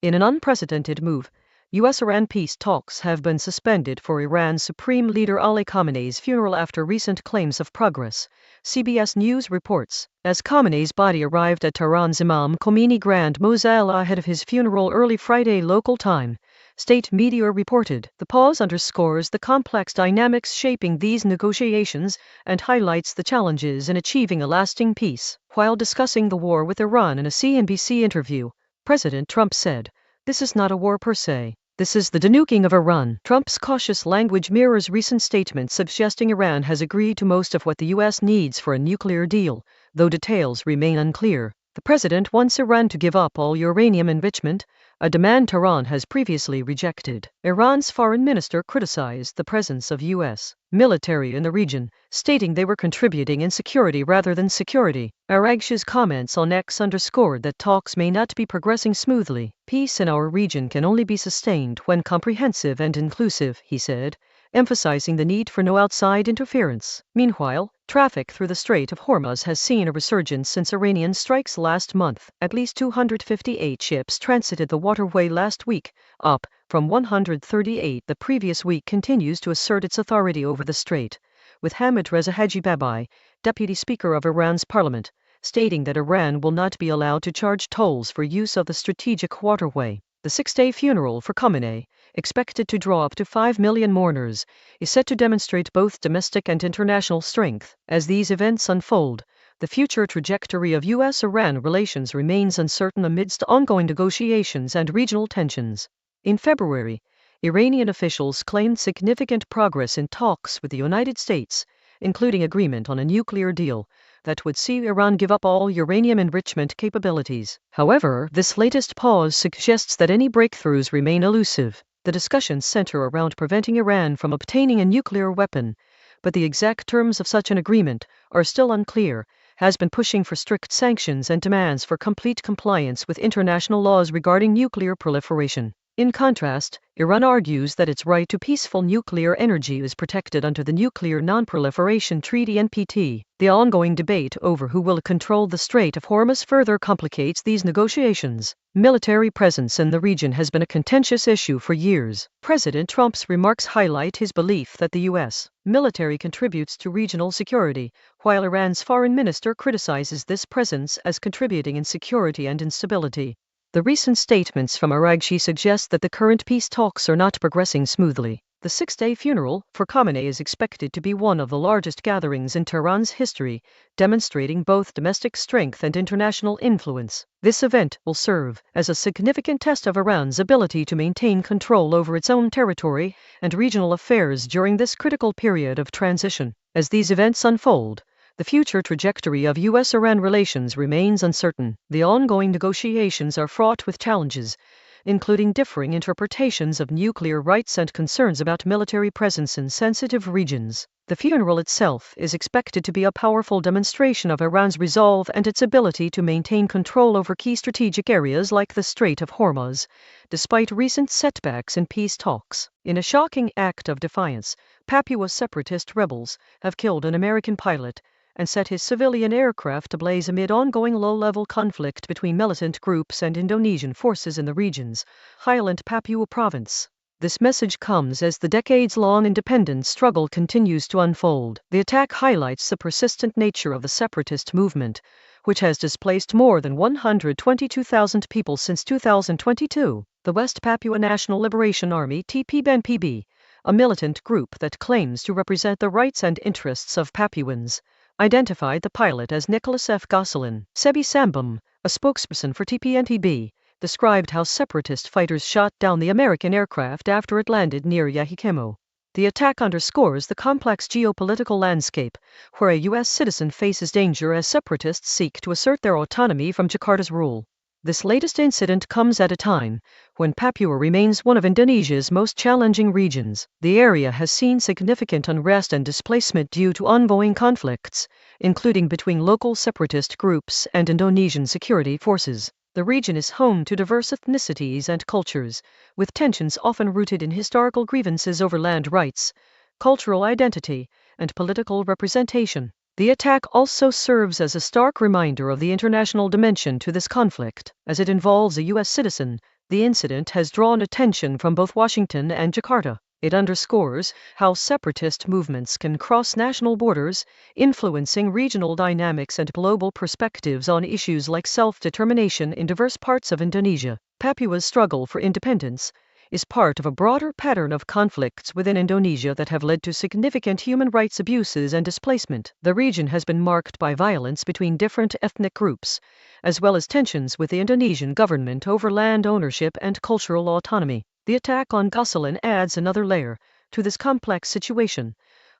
In an unprecedented move, U.S.-Iran peace talks have been suspended for Iran's Supreme Leader Ali Khamenei's funeral after recent claims of progress, CBS News reports. As Khamenei's body arrived at Tehran's Imam Khomeini Grand Mosque ahead of his funeral early Friday local time, state media reported. The pause underscores the complex dynamics shaping these negotiations and highlights the challenges in achieving a lasting peace. While discussing the war with Iran in a CNBC interview, President Trump said, "This is not a war per se. This is the denuking of Iran." Trump's cautious language mirrors recent statements suggesting Iran has agreed to most of what the U.S. needs for a nuclear deal, though details remain unclear. The president wants Iran to give up all uranium enrichment, a demand Tehran has previously rejected. Iran's foreign minister criticized the presence of U.S. military in the region, stating they were contributing insecurity rather than security. Araghchi's comments on X underscored that talks may not be progressing smoothly. "Peace in our region can only be sustained when comprehensive and inclusive," he said, emphasizing the need for no outside interference. Meanwhile, traffic through the Strait of Hormuz has seen a resurgence since Iranian strikes last month. At least 258 ships transited the waterway last week, up from 138 the previous week. Continues to assert its authority over the strait, with Hamid Reza Hajibabai, deputy speaker of Iran's parliament, stating that Iran will not be allowed to charge tolls for use of the strategic waterway. The six-day funeral for Khamenei, expected to draw up to 5 million mourners, is set to demonstrate both domestic and international strength. As these events unfold, the future trajectory of U.S.-Iran relations remains uncertain amidst ongoing negotiations and regional tensions. In February, Iranian officials claimed significant progress in talks with the United States, including agreement on a nuclear deal that would see Iran give up all uranium enrichment capabilities. However, this latest pause suggests that any breakthroughs remain elusive. The discussions center around preventing Iran from obtaining a nuclear weapon, but the exact terms of such an agreement are still unclear. Has been pushing for strict sanctions and demands for complete compliance with international laws regarding nuclear proliferation. In contrast, Iran argues that its right to peaceful nuclear energy is protected under the Nuclear Non-Proliferation Treaty (NPT). The ongoing debate over who will control the Strait of Hormuz further complicates these negotiations. Military presence in the region has been a contentious issue for years. President Trump's remarks highlight his belief that the U.S. military contributes to regional security, while Iran's foreign minister criticizes this presence as contributing insecurity and instability. The recent statements from Araghchi suggest that the current peace talks are not progressing smoothly. The six-day funeral for Khamenei is expected to be one of the largest gatherings in Tehran's history, demonstrating both domestic strength and international influence. This event will serve as a significant test of Iran's ability to maintain control over its own territory and regional affairs during this critical period of transition. As these events unfold, the future trajectory of U.S.-Iran relations remains uncertain. The ongoing negotiations are fraught with challenges, including differing interpretations of nuclear rights and concerns about military presence in sensitive regions. The funeral itself is expected to be a powerful demonstration of Iran's resolve and its ability to maintain control over key strategic areas like the Strait of Hormuz, despite recent setbacks in peace talks. In a shocking act of defiance, Papua separatist rebels have killed an American pilot and set his civilian aircraft ablaze amid ongoing low-level conflict between militant groups and Indonesian forces in the region's Highland Papua province. This message comes as the decades-long independence struggle continues to unfold. The attack highlights the persistent nature of the separatist movement, which has displaced more than 122,000 people since 2022. The West Papua National Liberation Army (TPNPB), a militant group that claims to represent the rights and interests of Papuans, identified the pilot as Nicholas F. Gosselin. Sebi Sambam, a spokesperson for TPNPB, described how separatist fighters shot down the American aircraft after it landed near Yahikemo. The attack underscores the complex geopolitical landscape, where a U.S. citizen faces danger as separatists seek to assert their autonomy from Jakarta's rule. This latest incident comes at a time when Papua remains one of Indonesia's most challenging regions. The area has seen significant unrest and displacement due to ongoing conflicts, including between local separatist groups and Indonesian security forces. The region is home to diverse ethnicities and cultures, with tensions often rooted in historical grievances over land rights, cultural identity, and political representation. The attack also serves as a stark reminder of the international dimension to this conflict, as it involves a U.S. citizen, The incident has drawn attention from both Washington and Jakarta. It underscores how separatist movements can cross national borders, influencing regional dynamics and global perspectives on issues like self-determination in diverse parts of Indonesia. Papua's struggle for independence is part of a broader pattern of conflicts within Indonesia that have led to significant human rights abuses and displacement. The region has been marked by violence between different ethnic groups, as well as tensions with the Indonesian government over land ownership and cultural autonomy. The attack on Gosalin adds another layer to this complex situation,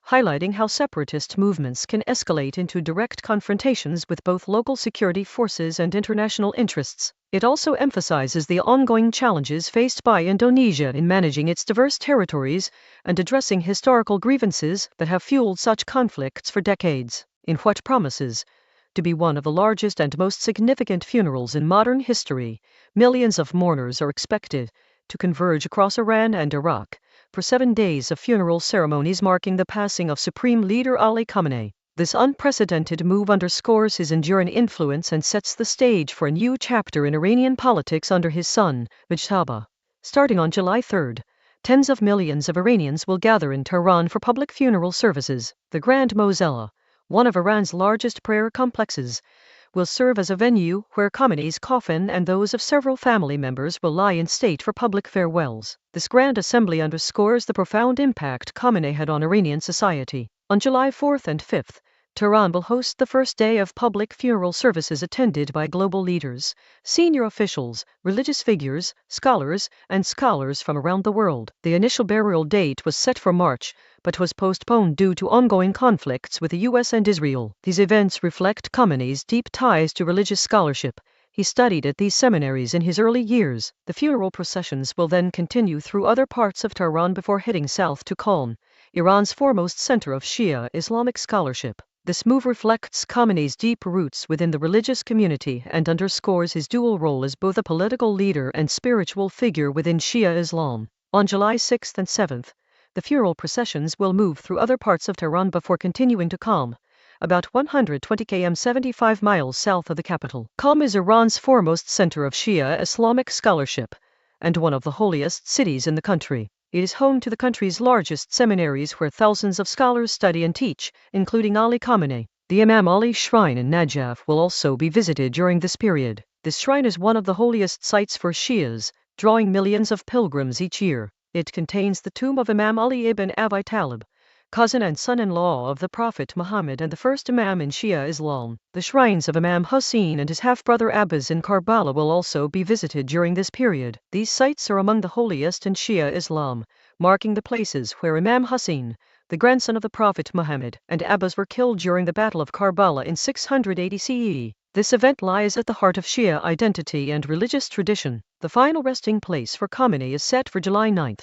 highlighting how separatist movements can escalate into direct confrontations with both local security forces and international interests. It also emphasizes the ongoing challenges faced by Indonesia in managing its diverse territories and addressing historical grievances that have fueled such conflicts for decades. In what promises to be one of the largest and most significant funerals in modern history, millions of mourners are expected to converge across Iran and Iraq for 7 days of funeral ceremonies marking the passing of Supreme Leader Ali Khamenei. This unprecedented move underscores his enduring influence and sets the stage for a new chapter in Iranian politics under his son, Mujtaba. Starting on July 3, tens of millions of Iranians will gather in Tehran for public funeral services. The Grand Mosella, one of Iran's largest prayer complexes, will serve as a venue where Khamenei's coffin and those of several family members will lie in state for public farewells. This grand assembly underscores the profound impact Khamenei had on Iranian society. On July 4 and 5, Tehran will host the first day of public funeral services attended by global leaders, senior officials, religious figures, scholars, and scholars from around the world. The initial burial date was set for March, but was postponed due to ongoing conflicts with the US and Israel. These events reflect Khamenei's deep ties to religious scholarship. He studied at these seminaries in his early years. The funeral processions will then continue through other parts of Tehran before heading south to Qom, Iran's foremost center of Shia Islamic scholarship. This move reflects Khamenei's deep roots within the religious community and underscores his dual role as both a political leader and spiritual figure within Shia Islam. On July 6 and 7, the funeral processions will move through other parts of Tehran before continuing to Qom, about 120 km 75 miles south of the capital. Qom is Iran's foremost center of Shia Islamic scholarship and one of the holiest cities in the country. It is home to the country's largest seminaries where thousands of scholars study and teach, including Ali Khamenei. The Imam Ali Shrine in Najaf will also be visited during this period. This shrine is one of the holiest sites for Shias, drawing millions of pilgrims each year. It contains the tomb of Imam Ali ibn Abi Talib, cousin and son-in-law of the Prophet Muhammad and the first Imam in Shia Islam. The shrines of Imam Hussein and his half-brother Abbas in Karbala will also be visited during this period. These sites are among the holiest in Shia Islam, marking the places where Imam Hussein, the grandson of the Prophet Muhammad, and Abbas were killed during the Battle of Karbala in 680 CE. This event lies at the heart of Shia identity and religious tradition. The final resting place for Khamenei is set for July 9,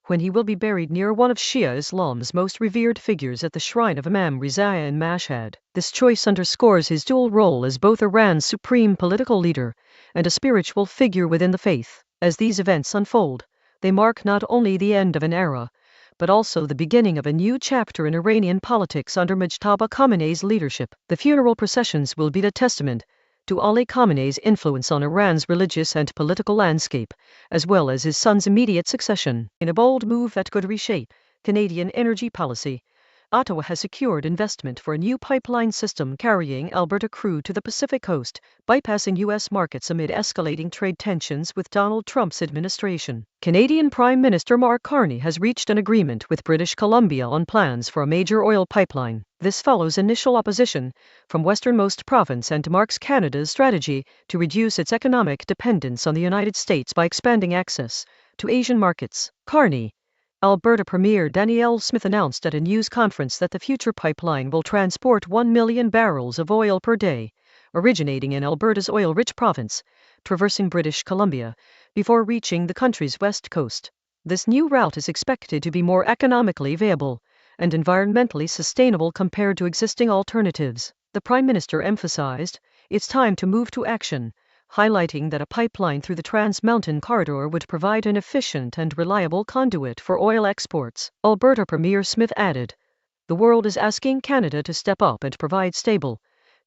when he will be buried near one of Shia Islam's most revered figures at the shrine of Imam Riza in Mashhad. This choice underscores his dual role as both Iran's supreme political leader and a spiritual figure within the faith. As these events unfold, they mark not only the end of an era, but also the beginning of a new chapter in Iranian politics under Mujtaba Khamenei's leadership. The funeral processions will be a testament to Ali Khamenei's influence on Iran's religious and political landscape, as well as his son's immediate succession. In a bold move that could reshape Canadian energy policy, Ottawa has secured investment for a new pipeline system carrying Alberta crude to the Pacific coast, bypassing U.S. markets amid escalating trade tensions with Donald Trump's administration. Canadian Prime Minister Mark Carney has reached an agreement with British Columbia on plans for a major oil pipeline. This follows initial opposition from westernmost province and marks Canada's strategy to reduce its economic dependence on the United States by expanding access to Asian markets. Carney, Alberta Premier Danielle Smith announced at a news conference that the future pipeline will transport 1 million barrels of oil per day, originating in Alberta's oil-rich province, traversing British Columbia, before reaching the country's west coast. This new route is expected to be more economically viable and environmentally sustainable compared to existing alternatives. The Prime Minister emphasized, "It's time to move to action," highlighting that a pipeline through the Trans Mountain Corridor would provide an efficient and reliable conduit for oil exports. Alberta Premier Smith added, "The world is asking Canada to step up and provide stable,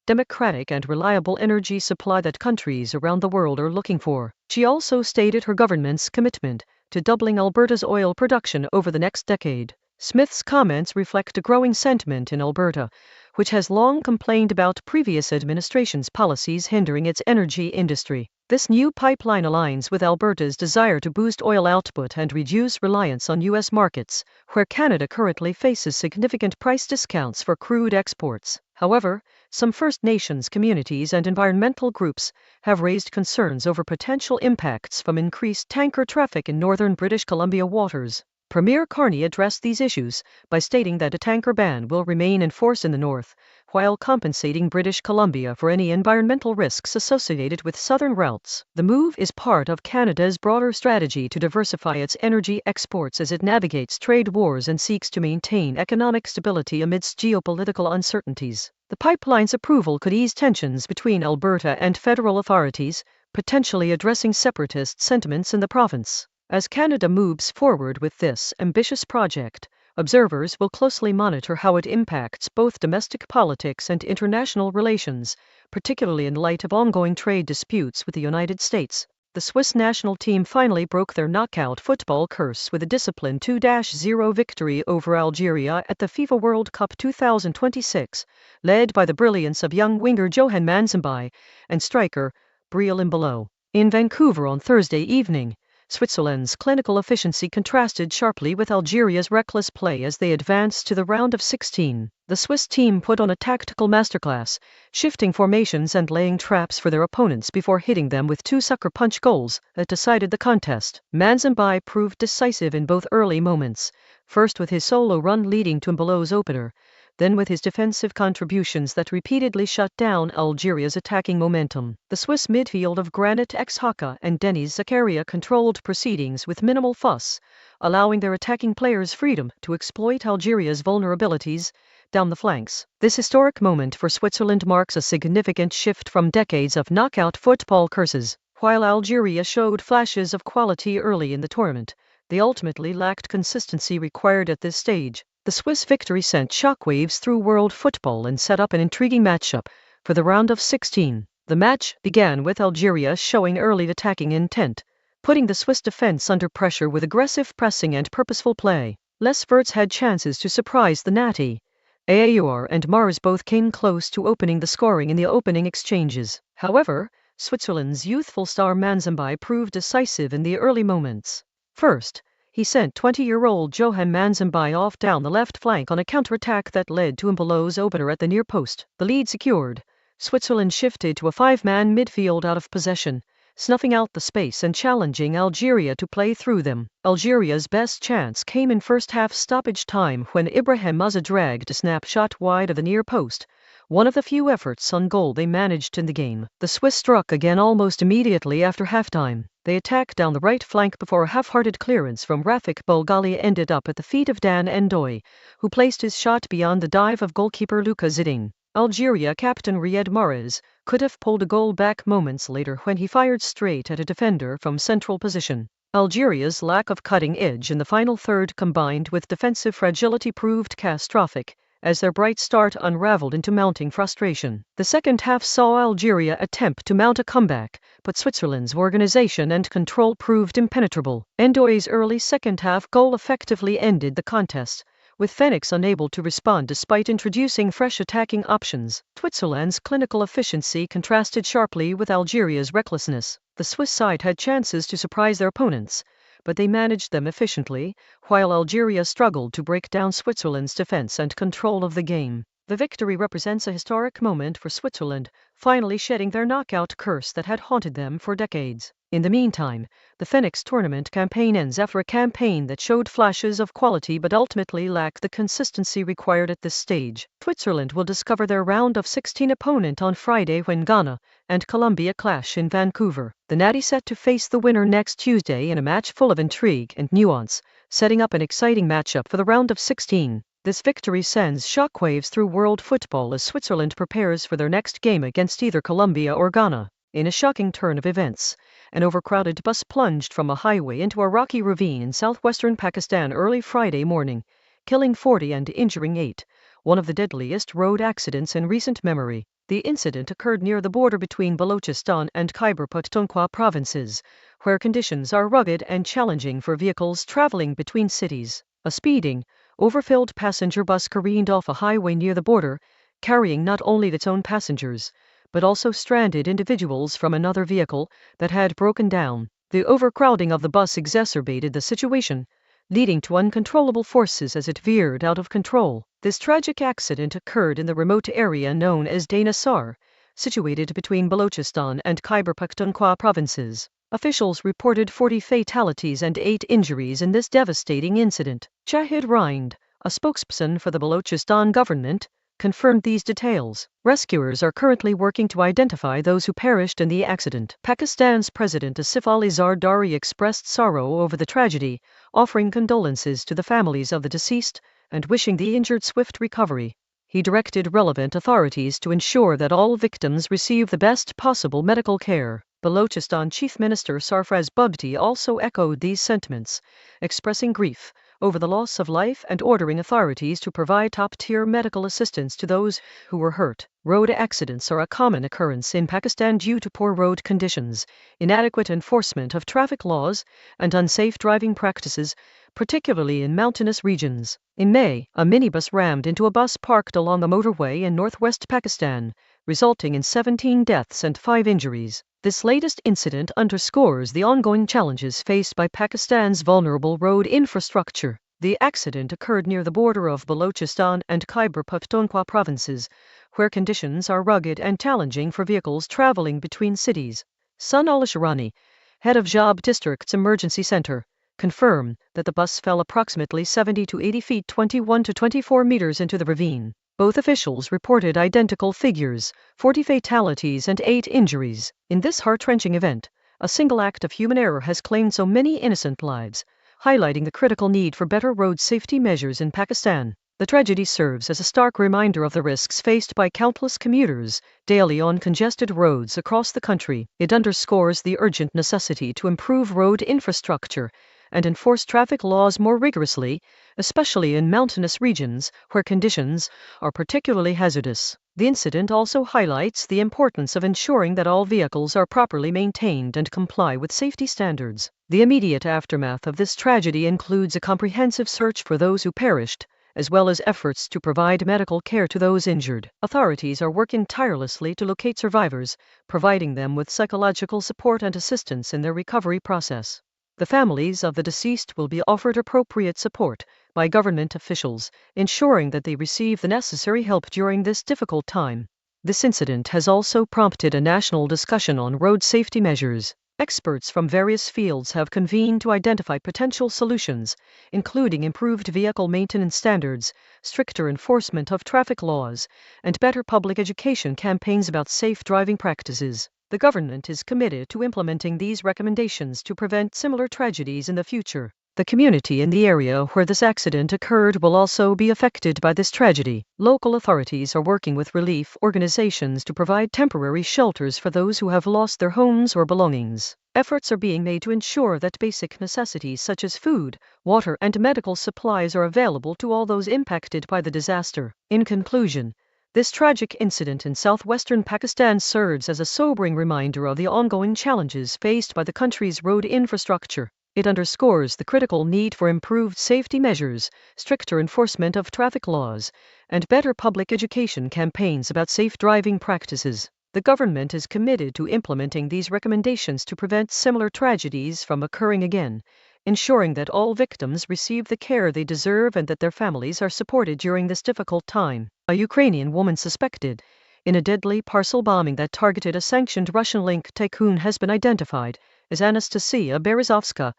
democratic and reliable energy supply that countries around the world are looking for. She also stated her government's commitment to doubling Alberta's oil production over the next decade. Smith's comments reflect a growing sentiment in Alberta, which has long complained about previous administrations' policies hindering its energy industry. This new pipeline aligns with Alberta's desire to boost oil output and reduce reliance on U.S. markets, where Canada currently faces significant price discounts for crude exports. However, some First Nations communities and environmental groups have raised concerns over potential impacts from increased tanker traffic in northern British Columbia waters. Premier Carney addressed these issues by stating that a tanker ban will remain in force in the north, while compensating British Columbia for any environmental risks associated with southern routes. The move is part of Canada's broader strategy to diversify its energy exports as it navigates trade wars and seeks to maintain economic stability amidst geopolitical uncertainties. The pipeline's approval could ease tensions between Alberta and federal authorities, potentially addressing separatist sentiments in the province. As Canada moves forward with this ambitious project, observers will closely monitor how it impacts both domestic politics and international relations, particularly in light of ongoing trade disputes with the United States. The Swiss national team finally broke their knockout football curse with a disciplined 2-0 victory over Algeria at the FIFA World Cup 2026, led by the brilliance of young winger Johan Manzambi and striker Breel Imbolo. In Vancouver on Thursday evening, Switzerland's clinical efficiency contrasted sharply with Algeria's reckless play as they advanced to the round of 16. The Swiss team put on a tactical masterclass, shifting formations and laying traps for their opponents before hitting them with 2 sucker punch goals that decided the contest. Manzambi proved decisive in both early moments, first with his solo run leading to Mbolo's opener, then with his defensive contributions that repeatedly shut down Algeria's attacking momentum. The Swiss midfield of Granit Xhaka and Denis Zakaria controlled proceedings with minimal fuss, allowing their attacking players freedom to exploit Algeria's vulnerabilities down the flanks. This historic moment for Switzerland marks a significant shift from decades of knockout football curses. While Algeria showed flashes of quality early in the tournament, they ultimately lacked consistency required at this stage. The Swiss victory sent shockwaves through world football and set up an intriguing matchup for the round of 16. The match began with Algeria showing early attacking intent, putting the Swiss defense under pressure with aggressive pressing and purposeful play. Les Verts had chances to surprise the Natty. Ayour and Mars both came close to opening the scoring in the opening exchanges. However, Switzerland's youthful star Manzambi proved decisive in the early moments. First, he sent 20-year-old Johan Manzambi off down the left flank on a counterattack that led to Mbolo's opener at the near post. The lead secured, Switzerland shifted to a 5-man midfield out of possession, snuffing out the space and challenging Algeria to play through them. Algeria's best chance came in first-half stoppage time when Ibrahim Moussa dragged a snapshot wide of the near post, one of the few efforts on goal they managed in the game. The Swiss struck again almost immediately after halftime. They attacked down the right flank before a half-hearted clearance from Rafik Bulgali ended up at the feet of Dan Ndoye, who placed his shot beyond the dive of goalkeeper Luka Zidane. Algeria captain Riyad Mahrez could have pulled a goal back moments later when he fired straight at a defender from central position. Algeria's lack of cutting edge in the final third combined with defensive fragility proved catastrophic, as their bright start unraveled into mounting frustration. The second half saw Algeria attempt to mount a comeback, but Switzerland's organization and control proved impenetrable. Ndoye's early second-half goal effectively ended the contest, with Phoenix unable to respond despite introducing fresh attacking options. Switzerland's clinical efficiency contrasted sharply with Algeria's recklessness. The Swiss side had chances to surprise their opponents, but they managed them efficiently, while Algeria struggled to break down Switzerland's defense and control of the game. The victory represents a historic moment for Switzerland, finally shedding their knockout curse that had haunted them for decades. In the meantime, the Phoenix tournament campaign ends after a campaign that showed flashes of quality but ultimately lacked the consistency required at this stage. Switzerland will discover their round of 16 opponent on Friday when Ghana and Colombia clash in Vancouver. The Natty set to face the winner next Tuesday in a match full of intrigue and nuance, setting up an exciting matchup for the round of 16. This victory sends shockwaves through world football as Switzerland prepares for their next game against either Colombia or Ghana. In a shocking turn of events, an overcrowded bus plunged from a highway into a rocky ravine in southwestern Pakistan early Friday morning, killing 40 and injuring 8, one of the deadliest road accidents in recent memory. The incident occurred near the border between Balochistan and Khyber Pakhtunkhwa provinces, where conditions are rugged and challenging for vehicles traveling between cities. A speeding, overfilled passenger bus careened off a highway near the border, carrying not only its own passengers, but also stranded individuals from another vehicle that had broken down. The overcrowding of the bus exacerbated the situation, leading to uncontrollable forces as it veered out of control. This tragic accident occurred in the remote area known as Dana Sar, situated between Balochistan and Khyber Pakhtunkhwa provinces. Officials reported 40 fatalities and 8 injuries in this devastating incident. Shahid Rind, a spokesperson for the Balochistan government, confirmed these details. Rescuers are currently working to identify those who perished in the accident. Pakistan's President Asif Ali Zardari expressed sorrow over the tragedy, offering condolences to the families of the deceased and wishing the injured swift recovery. He directed relevant authorities to ensure that all victims receive the best possible medical care. Balochistan Chief Minister Sarfraz Bubti also echoed these sentiments, expressing grief over the loss of life and ordering authorities to provide top-tier medical assistance to those who were hurt. Road accidents are a common occurrence in Pakistan due to poor road conditions, inadequate enforcement of traffic laws, and unsafe driving practices, particularly in mountainous regions. In May, a minibus rammed into a bus parked along a motorway in northwest Pakistan, resulting in 17 deaths and 5 injuries. This latest incident underscores the ongoing challenges faced by Pakistan's vulnerable road infrastructure. The accident occurred near the border of Balochistan and Khyber Pakhtunkhwa provinces, where conditions are rugged and challenging for vehicles traveling between cities. Sun al-Sharani, head of Jab District's emergency center, confirmed that the bus fell approximately 70 to 80 feet 21 to 24 meters into the ravine. Both officials reported identical figures, 40 fatalities and 8 injuries. In this heart-wrenching event, a single act of human error has claimed so many innocent lives, highlighting the critical need for better road safety measures in Pakistan. The tragedy serves as a stark reminder of the risks faced by countless commuters daily on congested roads across the country. It underscores the urgent necessity to improve road infrastructure and enforce traffic laws more rigorously, especially in mountainous regions where conditions are particularly hazardous. The incident also highlights the importance of ensuring that all vehicles are properly maintained and comply with safety standards. The immediate aftermath of this tragedy includes a comprehensive search for those who perished, as well as efforts to provide medical care to those injured. Authorities are working tirelessly to locate survivors, providing them with psychological support and assistance in their recovery process. The families of the deceased will be offered appropriate support by government officials, ensuring that they receive the necessary help during this difficult time. This incident has also prompted a national discussion on road safety measures. Experts from various fields have convened to identify potential solutions, including improved vehicle maintenance standards, stricter enforcement of traffic laws, and better public education campaigns about safe driving practices. The government is committed to implementing these recommendations to prevent similar tragedies in the future. The community in the area where this accident occurred will also be affected by this tragedy. Local authorities are working with relief organizations to provide temporary shelters for those who have lost their homes or belongings. Efforts are being made to ensure that basic necessities such as food, water, and medical supplies are available to all those impacted by the disaster. In conclusion, this tragic incident in southwestern Pakistan serves as a sobering reminder of the ongoing challenges faced by the country's road infrastructure. It underscores the critical need for improved safety measures, stricter enforcement of traffic laws, and better public education campaigns about safe driving practices. The government is committed to implementing these recommendations to prevent similar tragedies from occurring again, ensuring that all victims receive the care they deserve and that their families are supported during this difficult time. A Ukrainian woman suspected in a deadly parcel bombing that targeted a sanctioned Russian-linked tycoon has been identified as Anastasia Berezovska,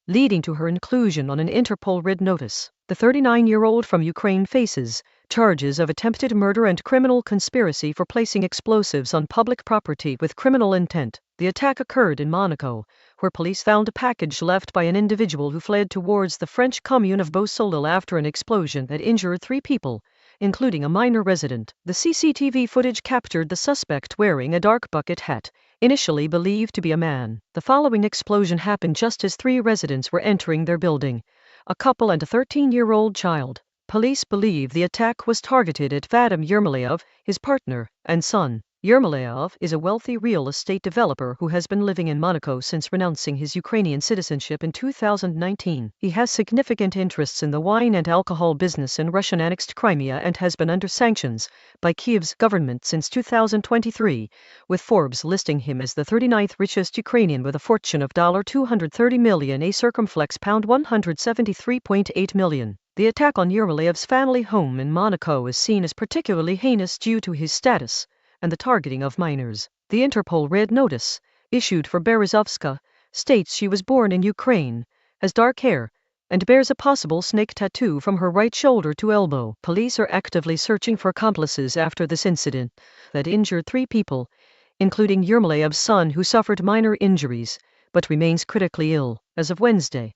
leading to her inclusion on an Interpol red notice. The 39-year-old from Ukraine faces charges of attempted murder and criminal conspiracy for placing explosives on public property with criminal intent. The attack occurred in Monaco, where police found a package left by an individual who fled towards the French commune of Beausoleil after an explosion that injured 3 people, including a minor resident. The CCTV footage captured the suspect wearing a dark bucket hat, initially believed to be a man. The following explosion happened just as 3 residents were entering their building, a couple and a 13-year-old child. Police believe the attack was targeted at Vadim Yermolayev, his partner, and son. Yermolayev is a wealthy real estate developer who has been living in Monaco since renouncing his Ukrainian citizenship in 2019. He has significant interests in the wine and alcohol business in Russian-annexed Crimea and has been under sanctions by Kyiv's government since 2023, with Forbes listing him as the 39th richest Ukrainian with a fortune of $230 million, a circumflex £173.8 million. The attack on Yermolayev's family home in Monaco is seen as particularly heinous due to his status and the targeting of minors. The Interpol Red Notice, issued for Berezovska, states she was born in Ukraine, has dark hair, and bears a possible snake tattoo from her right shoulder to elbow. Police are actively searching for accomplices after this incident that injured 3 people, including Yermolayev's son who suffered minor injuries, but remains critically ill. As of Wednesday,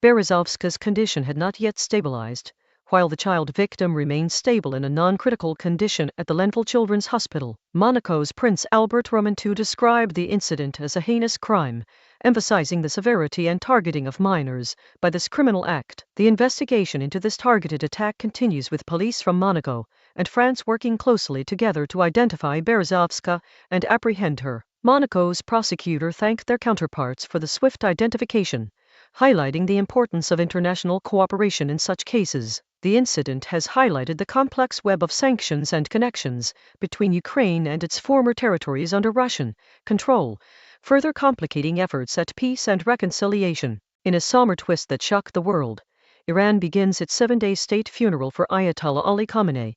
Berezovska's condition had not yet stabilized, while the child victim remains stable in a non-critical condition at the Lenville Children's Hospital. Monaco's Prince Albert Roman II described the incident as a heinous crime, emphasizing the severity and targeting of minors by this criminal act. The investigation into this targeted attack continues, with police from Monaco and France working closely together to identify Berezovska and apprehend her. Monaco's prosecutor thanked their counterparts for the swift identification, highlighting the importance of international cooperation in such cases. The incident has highlighted the complex web of sanctions and connections between Ukraine and its former territories under Russian control, further complicating efforts at peace and reconciliation. In a somber twist that shocked the world, Iran begins its 7-day state funeral for Ayatollah Ali Khamenei,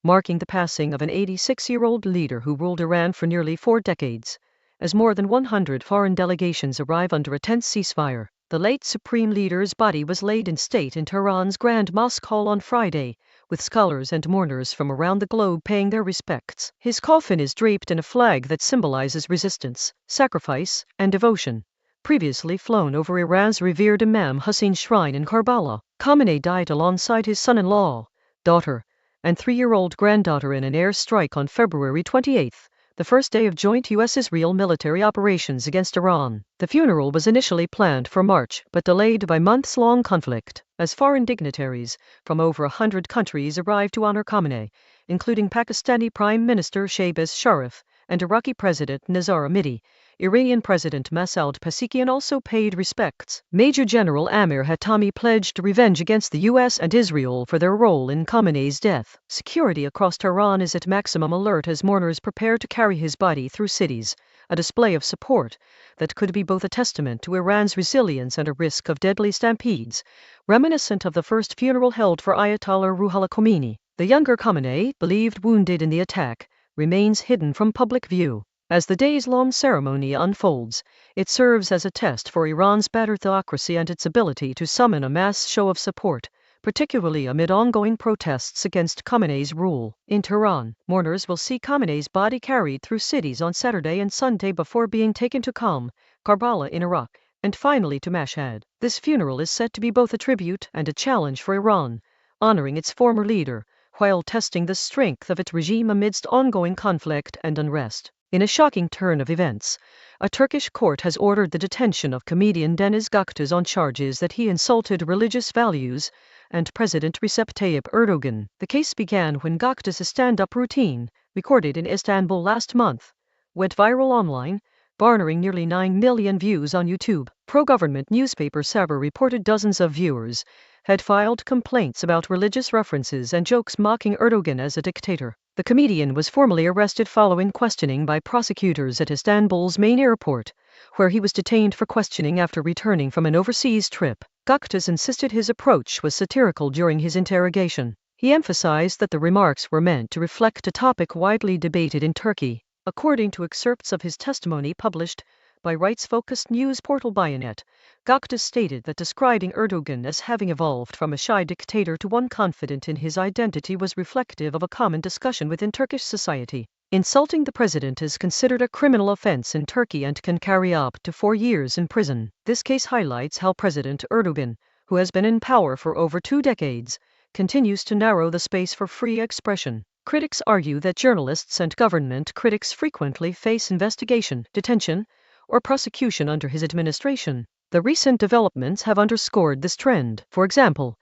marking the passing of an 86-year-old leader who ruled Iran for nearly 4 decades, as more than 100 foreign delegations arrive under a tense ceasefire. The late Supreme Leader's body was laid in state in Tehran's Grand Mosque Hall on Friday, with scholars and mourners from around the globe paying their respects. His coffin is draped in a flag that symbolizes resistance, sacrifice, and devotion, previously flown over Iran's revered Imam Hussein's shrine in Karbala. Khamenei died alongside his son-in-law, daughter, and 3-year-old granddaughter in an air strike on February 28, the first day of joint U.S.-Israel military operations against Iran. The funeral was initially planned for March, but delayed by months-long conflict, as foreign dignitaries from over 100 countries arrived to honor Khamenei, including Pakistani Prime Minister Shehbaz Sharif and Iraqi President Nizar Ahmadi. Iranian President Masoud Pezeshkian also paid respects. Major General Amir Hatami pledged revenge against the U.S. and Israel for their role in Khamenei's death. Security across Tehran is at maximum alert as mourners prepare to carry his body through cities, a display of support that could be both a testament to Iran's resilience and a risk of deadly stampedes, reminiscent of the first funeral held for Ayatollah Ruhollah Khomeini. The younger Khamenei, believed wounded in the attack, remains hidden from public view. As the days-long ceremony unfolds, it serves as a test for Iran's battered theocracy and its ability to summon a mass show of support, particularly amid ongoing protests against Khamenei's rule. In Tehran, mourners will see Khamenei's body carried through cities on Saturday and Sunday before being taken to Qom, Karbala in Iraq, and finally to Mashhad. This funeral is set to be both a tribute and a challenge for Iran, honoring its former leader, while testing the strength of its regime amidst ongoing conflict and unrest. In a shocking turn of events, a Turkish court has ordered the detention of comedian Deniz Göktaş on charges that he insulted religious values and President Recep Tayyip Erdogan. The case began when Göktaş's stand-up routine, recorded in Istanbul last month, went viral online, garnering nearly 9 million views on YouTube. Pro-government newspaper Sabah reported dozens of viewers had filed complaints about religious references and jokes mocking Erdogan as a dictator. The comedian was formally arrested following questioning by prosecutors at Istanbul's main airport, where he was detained for questioning after returning from an overseas trip. Göktaş insisted his approach was satirical during his interrogation. He emphasized that the remarks were meant to reflect a topic widely debated in Turkey. According to excerpts of his testimony published by rights-focused news portal Bayanet, Göktaş stated that describing Erdogan as having evolved from a shy dictator to one confident in his identity was reflective of a common discussion within Turkish society. Insulting the president is considered a criminal offense in Turkey and can carry up to 4 years in prison. This case highlights how President Erdogan, who has been in power for over 2 decades, continues to narrow the space for free expression. Critics argue that journalists and government critics frequently face investigation, detention, or prosecution under his administration. The recent developments have underscored this trend. For example,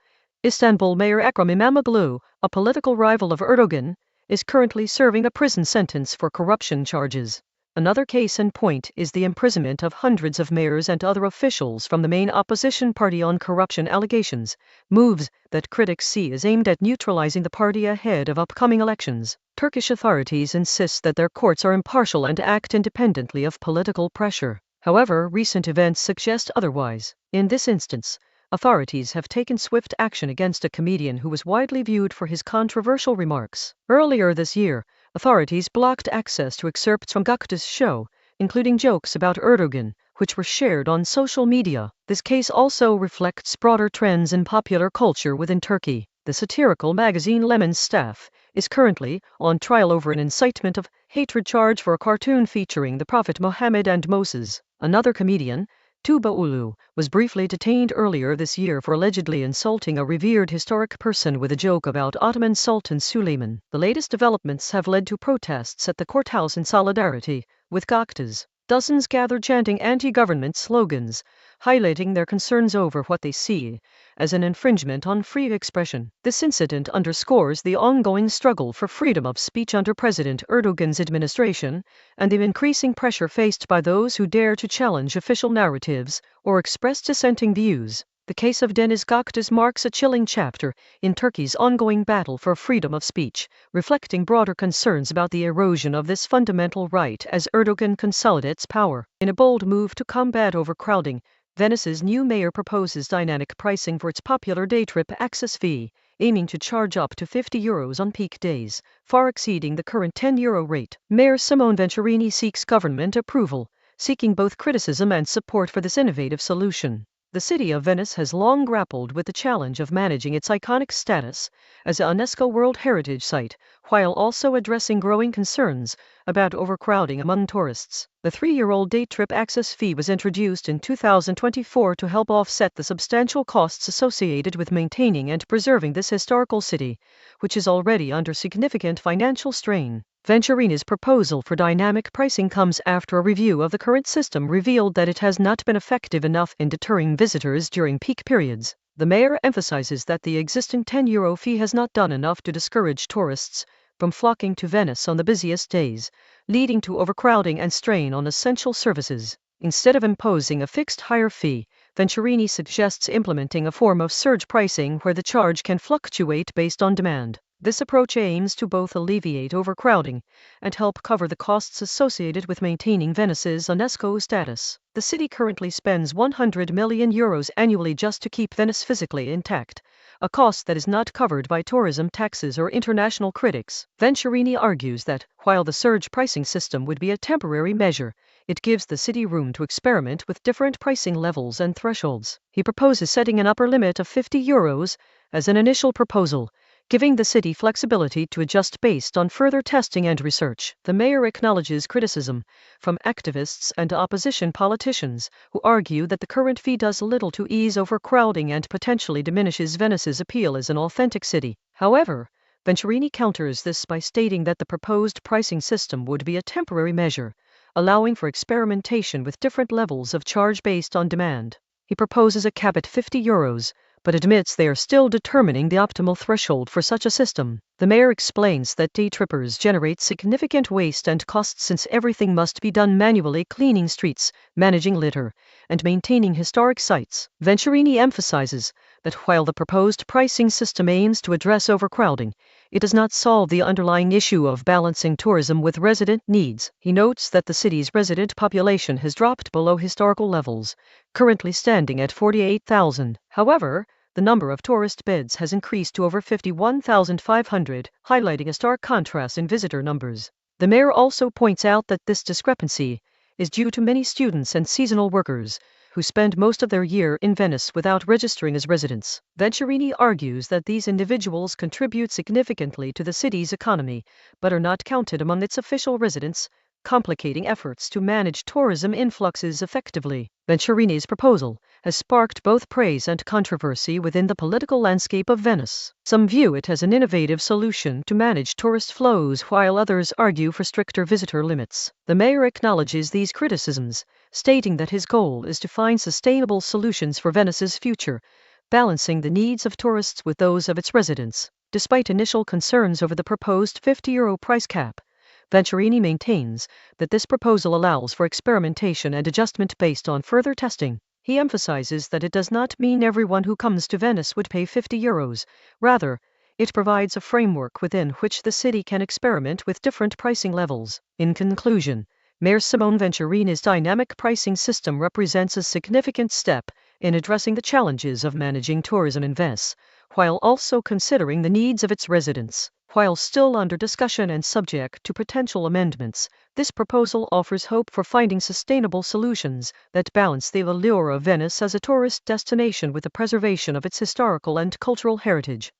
Istanbul Mayor Ekrem İmamoğlu, a political rival of Erdogan, is currently serving a prison sentence for corruption charges. Another case in point is the imprisonment of hundreds of mayors and other officials from the main opposition party on corruption allegations, moves that critics see as aimed at neutralizing the party ahead of upcoming elections. Turkish authorities insist that their courts are impartial and act independently of political pressure. However, recent events suggest otherwise. In this instance, authorities have taken swift action against a comedian who was widely viewed for his controversial remarks. Earlier this year, authorities blocked access to excerpts from Göktuğ's show, including jokes about Erdogan, which were shared on social media. This case also reflects broader trends in popular culture within Turkey. The satirical magazine Lemon's staff is currently on trial over an incitement of hatred charge for a cartoon featuring the Prophet Muhammad and Moses. Another comedian, Tuba Ulu, was briefly detained earlier this year for allegedly insulting a revered historic person with a joke about Ottoman Sultan Suleiman. The latest developments have led to protests at the courthouse in solidarity with Göktuğ. Dozens gathered chanting anti-government slogans, highlighting their concerns over what they see as an infringement on free expression. This incident underscores the ongoing struggle for freedom of speech under President Erdogan's administration and the increasing pressure faced by those who dare to challenge official narratives or express dissenting views. The case of Deniz Göktuğ marks a chilling chapter in Turkey's ongoing battle for freedom of speech, reflecting broader concerns about the erosion of this fundamental right as Erdogan consolidates power. In a bold move to combat overcrowding, Venice's new mayor proposes dynamic pricing for its popular day trip access fee, aiming to charge up to €50 on peak days, far exceeding the current €10 rate. Mayor Simone Venturini seeks government approval, seeking both criticism and support for this innovative solution. The city of Venice has long grappled with the challenge of managing its iconic status as a UNESCO World Heritage Site, while also addressing growing concerns about overcrowding among tourists. The 3-year-old day trip access fee was introduced in 2024 to help offset the substantial costs associated with maintaining and preserving this historical city, which is already under significant financial strain. Venturini's proposal for dynamic pricing comes after a review of the current system revealed that it has not been effective enough in deterring visitors during peak periods. The mayor emphasizes that the existing €10 fee has not done enough to discourage tourists from flocking to Venice on the busiest days, leading to overcrowding and strain on essential services. Instead of imposing a fixed higher fee, Venturini suggests implementing a form of surge pricing where the charge can fluctuate based on demand. This approach aims to both alleviate overcrowding and help cover the costs associated with maintaining Venice's UNESCO status. The city currently spends €100 million annually just to keep Venice physically intact, a cost that is not covered by tourism taxes or international critics. Venturini argues that, while the surge pricing system would be a temporary measure, it gives the city room to experiment with different pricing levels and thresholds. He proposes setting an upper limit of €50 as an initial proposal, giving the city flexibility to adjust based on further testing and research. The mayor acknowledges criticism from activists and opposition politicians who argue that the current fee does little to ease overcrowding and potentially diminishes Venice's appeal as an authentic city. However, Venturini counters this by stating that the proposed pricing system would be a temporary measure, allowing for experimentation with different levels of charge based on demand. He proposes a cap at €50, but admits they are still determining the optimal threshold for such a system. The mayor explains that day trippers generate significant waste and costs since everything must be done manually: cleaning streets, managing litter, and maintaining historic sites. Venturini emphasizes that while the proposed pricing system aims to address overcrowding, it does not solve the underlying issue of balancing tourism with resident needs. He notes that the city's resident population has dropped below historical levels, currently standing at 48,000. However, the number of tourist beds has increased to over 51,500, highlighting a stark contrast in visitor numbers. The mayor also points out that this discrepancy is due to many students and seasonal workers who spend most of their year in Venice without registering as residents. Venturini argues that these individuals contribute significantly to the city's economy, but are not counted among its official residents, complicating efforts to manage tourism influxes effectively. Venturini's proposal has sparked both praise and controversy within the political landscape of Venice. Some view it as an innovative solution to manage tourist flows, while others argue for stricter visitor limits. The mayor acknowledges these criticisms, stating that his goal is to find sustainable solutions for Venice's future, balancing the needs of tourists with those of its residents. Despite initial concerns over the proposed €50 price cap, Venturini maintains that this proposal allows for experimentation and adjustment based on further testing. He emphasizes that it does not mean everyone who comes to Venice would pay €50. Rather, it provides a framework within which the city can experiment with different pricing levels. In conclusion, Mayor Simone Venturini's dynamic pricing system represents a significant step in addressing the challenges of managing tourism in Venice, while also considering the needs of its residents. While still under discussion and subject to potential amendments, this proposal offers hope for finding sustainable solutions that balance the allure of Venice as a tourist destination with the preservation of its historical and cultural heritage.